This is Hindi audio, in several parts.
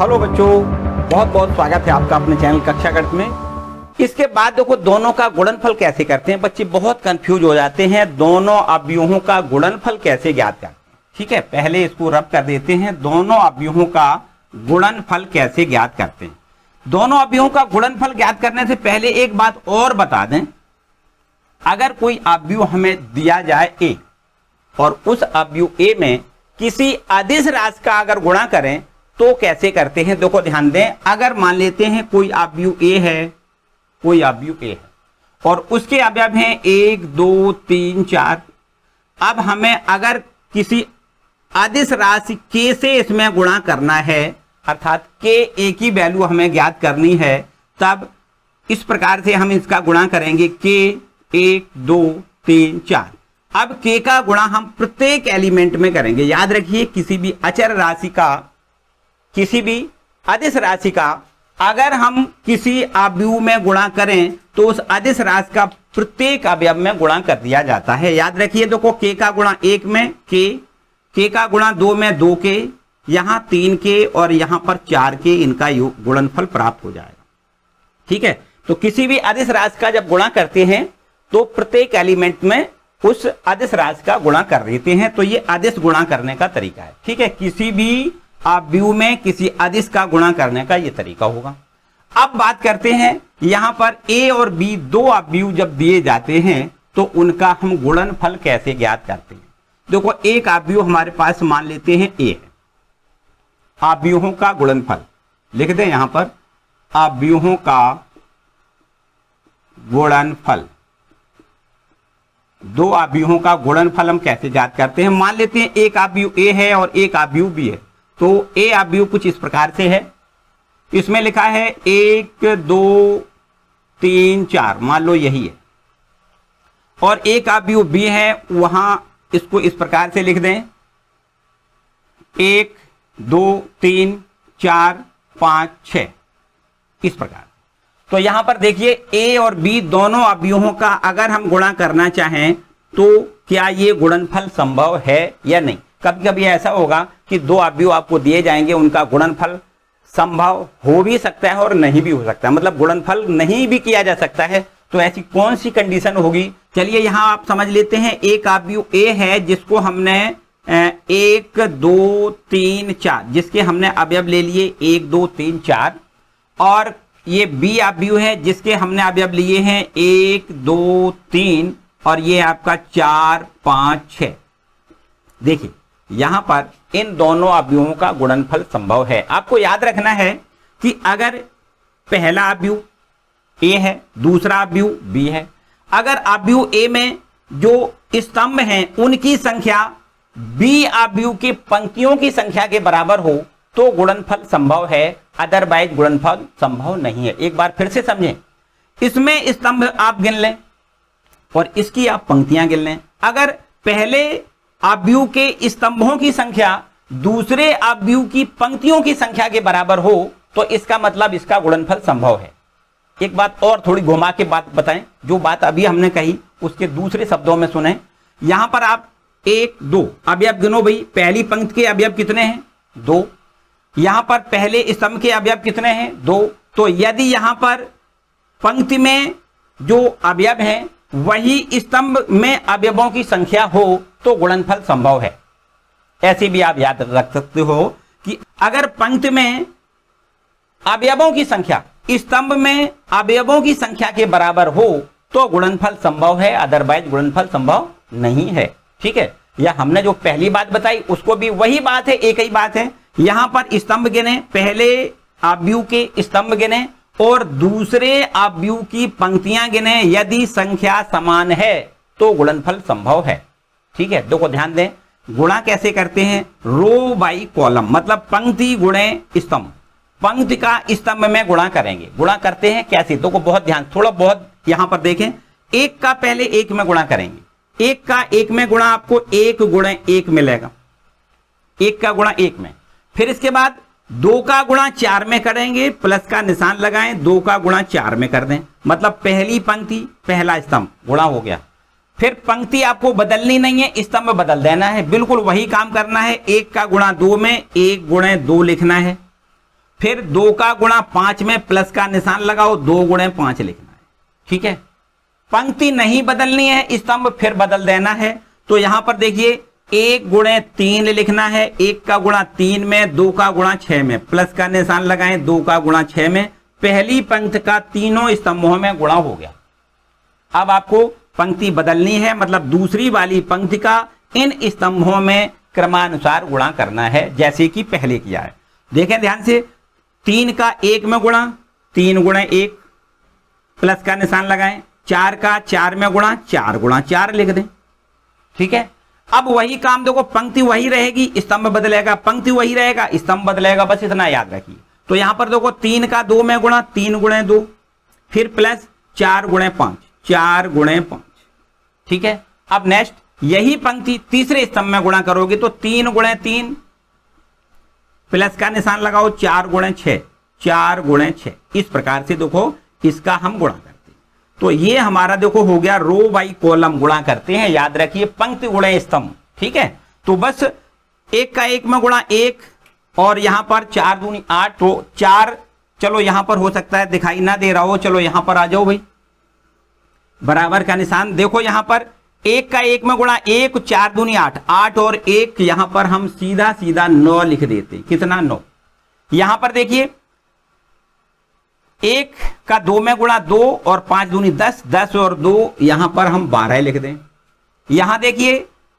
हेलो बच्चों, बहुत बहुत स्वागत है आपका अपने चैनल कक्षा गणित में। इसके बाद देखो दोनों का गुणनफल कैसे करते हैं। बच्चे बहुत कंफ्यूज हो जाते हैं, दोनों अवयवों का गुणनफल कैसे ज्ञात करते हैं। ठीक है, पहले इसको रब कर देते हैं, दोनों अवयवों का गुणनफल कैसे ज्ञात करते हैं। दोनों अवयवों का गुणनफल ज्ञात करने से पहले एक बात और बता दें, अगर कोई अवयव हमें दिया जाए ए और उस अवयव ए में किसी अदिश राशि का अगर गुणा करें तो कैसे करते हैं। देखो ध्यान दें, अगर मान लेते हैं कोई अवयव ए है, कोई अवयव ए है और उसके अवयव हैं 1 2 3 4। अब हमें अगर किसी अदिश राशि के से इसमें गुणा करना है, अर्थात के ए की वैल्यू हमें ज्ञात करनी है, तब इस प्रकार से हम इसका गुणा करेंगे के 1 2 3 4। अब के का गुणा हम प्रत्येक एलिमेंट में करेंगे। याद रखिए, किसी भी अचर राशि का, किसी भी अदिश राशि का अगर हम किसी अवयव में गुणा करें तो उस अदिश राशि का प्रत्येक अवयव में गुणा कर दिया जाता है। याद रखिए, देखो के का गुणा 1 में के का गुणा 2 में 2 के, यहां 3 के और यहां पर 4 के, इनका गुणनफल प्राप्त हो जाएगा। ठीक है, तो किसी भी अदिश राशि का जब गुणा करते हैं तो प्रत्येक एलिमेंट में उस अदिश राशि का गुणा कर देते हैं। तो ये अदिश गुणा करने का तरीका है। ठीक है, किसी भी अवयव में किसी अदिश का गुणा करने का यह तरीका होगा। अब बात करते हैं, यहां पर ए और बी दो अवयव जब दिए जाते हैं तो उनका हम गुणनफल कैसे ज्ञात करते हैं। देखो, एक अवयव हमारे पास मान लेते हैं ए है, अवयवों का गुणनफल लिख दें यहां पर, अवयवों का गुणनफल। दो अवयवों का गुणनफल हम कैसे ज्ञात करते हैं। मान लेते हैं एक अवयव ए है और एक अवयव बी है, तो ए अवयव कुछ इस प्रकार से है, इसमें लिखा है 1 2 3 4, मान लो यही है। और एक अवयव बी है, वहां इसको इस प्रकार से लिख दें 1 2 3 4 5 6, इस प्रकार। तो यहां पर देखिए, ए और बी दोनों अवयवों का अगर हम गुणा करना चाहें तो क्या ये गुणनफल संभव है या नहीं। कभी कभी ऐसा होगा कि दो अवयव आपको दिए जाएंगे, उनका गुणनफल संभव हो भी सकता है और नहीं भी हो सकता है, मतलब गुणनफल नहीं भी किया जा सकता है। तो ऐसी कौन सी कंडीशन होगी, चलिए यहां आप समझ लेते हैं। एक अवयव ए है जिसको हमने 1 2 3 4, जिसके हमने अवयव ले लिए 1 2 3 4, और ये बी अवयव है जिसके हमने अवयव लिए हैं 1 2 3 और ये आपका 4 5 6। देखिए यहां पर इन दोनों अवयवों का गुणनफल संभव है। आपको याद रखना है कि अगर पहला अवयव ए है, दूसरा अवयव बी है, अगर अवयव ए में जो स्तंभ हैं उनकी संख्या बी अवयव की पंक्तियों की संख्या के बराबर हो तो गुणनफल संभव है, अदरवाइज गुणनफल संभव नहीं है। एक बार फिर से समझें, इसमें स्तंभ आप गिन लें और इसकी आप पंक्तियां गिन लें। अगर पहले अवयव के स्तंभों की संख्या दूसरे अवयव की पंक्तियों की संख्या के बराबर हो तो इसका मतलब इसका गुणनफल संभव है। एक बात और थोड़ी घुमा के बात बताएं, जो बात अभी हमने कही उसके दूसरे शब्दों में सुने। यहां पर आप 1 2 अवयव गिनो भाई, पहली पंक्ति के अवयव कितने हैं 2, यहां पर पहले स्तंभ के अवयव कितने हैं 2। तो यदि यहां पर पंक्ति में जो अवयव हैं वही स्तंभ में अवयवों की संख्या हो तो गुणनफल संभव है। ऐसे भी आप याद रख सकते हो कि अगर पंक्ति में अवयवों की संख्या स्तंभ में अवयवों की संख्या के बराबर हो तो गुणनफल संभव है, अदरवाइज गुणनफल संभव नहीं है। ठीक है, या हमने जो पहली बात बताई उसको भी वही बात है, एक ही बात है। यहां पर स्तंभ गिने, पहले अवयव के स्तंभ गिने और दूसरे अवयव की पंक्तियां गिने, यदि संख्या समान है तो गुणनफल संभव है। ठीक है, देखो ध्यान दें, गुणा कैसे करते हैं, रो बाई कॉलम, मतलब पंक्ति गुणे स्तंभ, पंक्ति का स्तंभ में गुणा करेंगे। गुणा करते हैं कैसे, देखो बहुत ध्यान, थोड़ा बहुत यहां पर देखें, एक का पहले एक में गुणा करेंगे, एक का एक में गुणा आपको 1 गुणे 1 मिलेगा, एक का गुणा 1 में। फिर इसके बाद 2 का गुणा 4 में करेंगे, प्लस का निशान लगाएं, 2 का गुणा 4 में कर दें, मतलब पहली पंक्ति पहला स्तंभ गुणा हो गया। फिर पंक्ति आपको बदलनी नहीं है, स्तंभ बदल देना है, बिल्कुल वही काम करना है। 1 का गुणा 2 में 1 गुणे 2 लिखना है फिर 2 का गुणा 5 में प्लस का निशान लगाओ, 2 गुणे 5 लिखना है। ठीक है, पंक्ति नहीं बदलनी है, स्तंभ फिर बदल देना है। तो यहां पर देखिए 1 गुणे 3 लिखना है, 1 का गुणा 3 में, 2 का गुणा 6 में, प्लस का निशान लगाएं, 2 का गुणा 6 में। पहली पंक्ति का तीनों स्तंभों में गुणा हो गया। अब आपको पंक्ति बदलनी है, मतलब दूसरी वाली पंक्ति का इन स्तंभों में क्रमानुसार गुणा करना है, जैसे कि पहले किया है। देखें ध्यान से, 3 का 1 में गुणा, 3 गुणे 1, प्लस का निशान लगाएं। 4 का 4 में गुणा, 4 गुणा 4 लिख दें। ठीक है, अब वही काम देखो, पंक्ति वही रहेगी, स्तंभ बदलेगा, पंक्ति वही रहेगा, स्तंभ बदलेगा, बस इतना याद रखिए। तो यहां पर देखो 3 का 2 में गुणा, 3 गुणे 2, फिर प्लस 4 गुणे 5, 4 गुणे 5। ठीक है, अब नेक्स्ट यही पंक्ति तीसरे स्तंभ में गुणा करोगे तो 3 गुणे 3, प्लस का निशान लगाओ, 4 गुणे 6, 4 गुणे 6। इस प्रकार से देखो इसका हम गुणा करते हैं। तो ये हमारा देखो हो गया रो बाई कॉलम गुणा करते हैं, याद रखिए पंक्ति गुणे स्तंभ। ठीक है, तो बस 1 का 1 में गुणा 1, और यहां पर 4 दूनी 8, तो 4, चलो यहां पर हो सकता है दिखाई ना दे रहा हो, चलो यहां पर आ जाओ भाई, बराबर का निशान। देखो यहां पर 1 का 1 में गुणा 1, 4 दूनी 8, 8 और 1, यहां पर हम सीधा सीधा 9 लिख देते। कितना? 9। यहां पर देखिए 1 का 2 में गुणा 2 और 5 दूनी 10, 10 और 2, यहां पर हम 12 लिख दें। यहां देखिए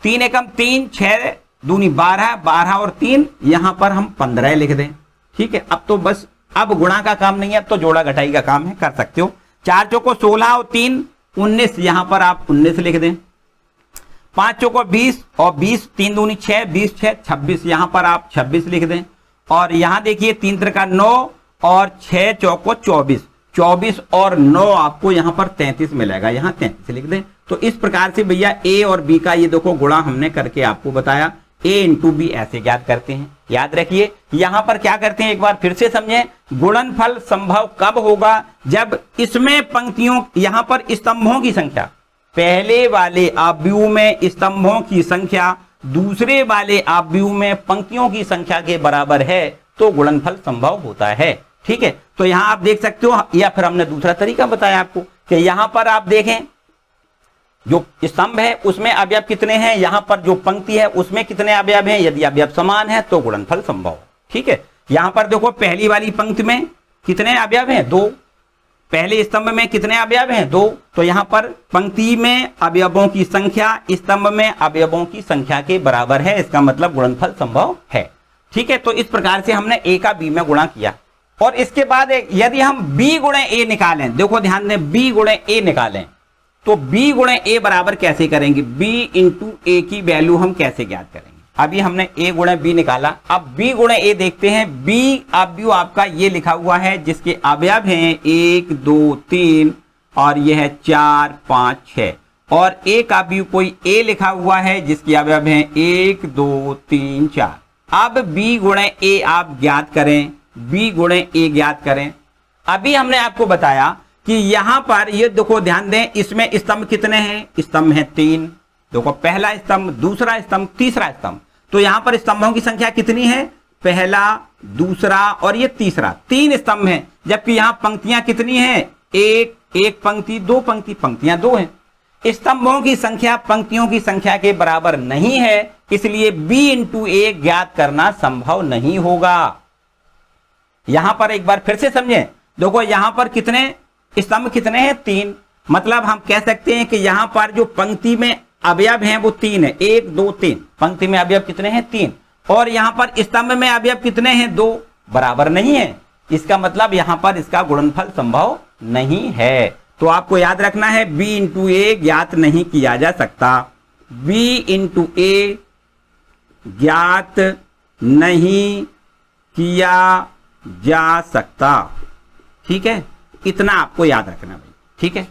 3 एकम 3, 6 दूनी 12, 12 और 3, यहां पर हम 15 लिख दें। ठीक है, अब तो बस अब गुणा का काम नहीं है, अब तो जोड़ा घटाई का काम है, कर सकते हो। 4 चौको 16 और 3 19, यहां पर आप 19 लिख दें। 5 चौको 20 और 20, 3 दूनी 6, 20 6 26, यहां पर आप 26 लिख दें। और यहां देखिए 3 त्रिका 9 और 6 चौको 24, 24 और 9 आपको यहां पर 33 मिलेगा, यहां 33 लिख दें। तो इस प्रकार से भैया ए और बी का ये देखो गुणा हमने करके आपको बताया। ए इंटू बी ऐसे ज्ञात करते हैं, याद रखिए। यहां पर क्या करते हैं, एक बार फिर से समझें। गुणनफल संभव कब होगा? जब इसमें पंक्तियों, यहां पर स्तंभों की संख्या, पहले वाले आव्यूह में स्तंभों की संख्या दूसरे वाले आव्यूह में पंक्तियों की संख्या के बराबर है, तो गुणनफल संभव होता है। ठीक है, तो यहां आप देख सकते हो, या फिर हमने दूसरा तरीका बताया आपको कि यहां पर आप देखें जो स्तंभ है उसमें अवयव कितने हैं, यहां पर जो पंक्ति है उसमें कितने अवयव हैं। यदि अवयव समान है तो गुणनफल संभव है। ठीक है, यहां पर देखो पहली वाली पंक्ति में कितने अवयव हैं? 2। पहले स्तंभ में कितने अवयव हैं? 2। तो यहां पर पंक्ति में अवयवों की संख्या स्तंभ में अवयवों की संख्या के बराबर है, इसका मतलब गुणनफल संभव है। ठीक है, तो इस प्रकार से हमने ए का बी में गुणा किया। और इसके बाद यदि हम बी गुणे ए निकालें, देखो ध्यान दें, बी गुणे ए निकालें तो b गुणे ए बराबर कैसे करेंगे? b इंटू ए की वैल्यू हम कैसे ज्ञात करेंगे? अभी हमने a गुणे b निकाला, अब b गुणे ए देखते हैं। b अवयव आपका ये लिखा हुआ है जिसके अवयव हैं 1 2 3 और ये है 4 5 6, और a का अवयव कोई a लिखा हुआ है जिसके अवयव हैं 1 2 3 4। अब b गुणे ए आप ज्ञात करें, b गुणे ए ज्ञात करें। अभी हमने आपको बताया कि यहां पर ये देखो ध्यान दें, इसमें स्तंभ कितने हैं? स्तंभ है 3। देखो पहला स्तंभ, दूसरा स्तंभ, तीसरा स्तंभ। तो यहां पर स्तंभों की संख्या कितनी है? पहला, दूसरा और ये तीसरा, 3 स्तंभ हैं। जबकि यहां पंक्तियां कितनी हैं? एक पंक्ति, 2 पंक्ति, पंक्तियां 2 हैं। स्तंभों की संख्या पंक्तियों की संख्या के बराबर नहीं है, इसलिए b इंटू ए ज्ञात करना संभव नहीं होगा। यहां पर एक बार फिर से समझें, देखो यहां पर कितने स्तंभ कितने हैं? 3। मतलब हम कह सकते हैं कि यहां पर जो पंक्ति में अवयव हैं वो 3 है, 1 2 3। पंक्ति में अवयव कितने हैं? 3। और यहां पर स्तंभ में अवयव कितने हैं? 2। बराबर नहीं है, इसका मतलब यहां पर इसका गुणनफल संभव नहीं है। तो आपको याद रखना है b इंटू ए ज्ञात नहीं किया जा सकता, b इंटू ए ज्ञात नहीं किया जा सकता। ठीक है, इतना आपको याद रखना भाई। ठीक है,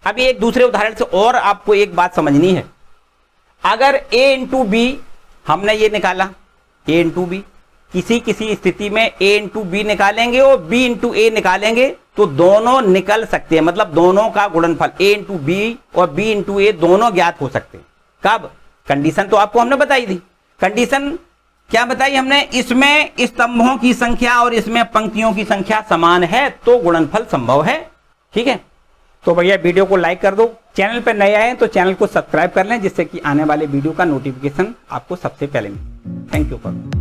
अभी एक दूसरे उदाहरण से और आपको एक बात समझनी है। अगर a इंटू बी हमने ये निकाला, a इंटू बी, किसी स्थिति में a इंटू बी निकालेंगे और b इंटू ए निकालेंगे तो दोनों निकल सकते हैं, मतलब दोनों का गुणनफल a इंटू बी और b इंटू ए दोनों ज्ञात हो सकते हैं। कब? कंडीशन तो आपको हमने बताई थी। कंडीशन क्या बताई हमने, इसमें स्तंभों की संख्या और इसमें पंक्तियों की संख्या समान है तो गुणनफल संभव है। ठीक है, तो भैया वीडियो को लाइक कर दो, चैनल पर नए आए तो चैनल को सब्सक्राइब कर लें जिससे कि आने वाले वीडियो का नोटिफिकेशन आपको सबसे पहले मिले। Thank you for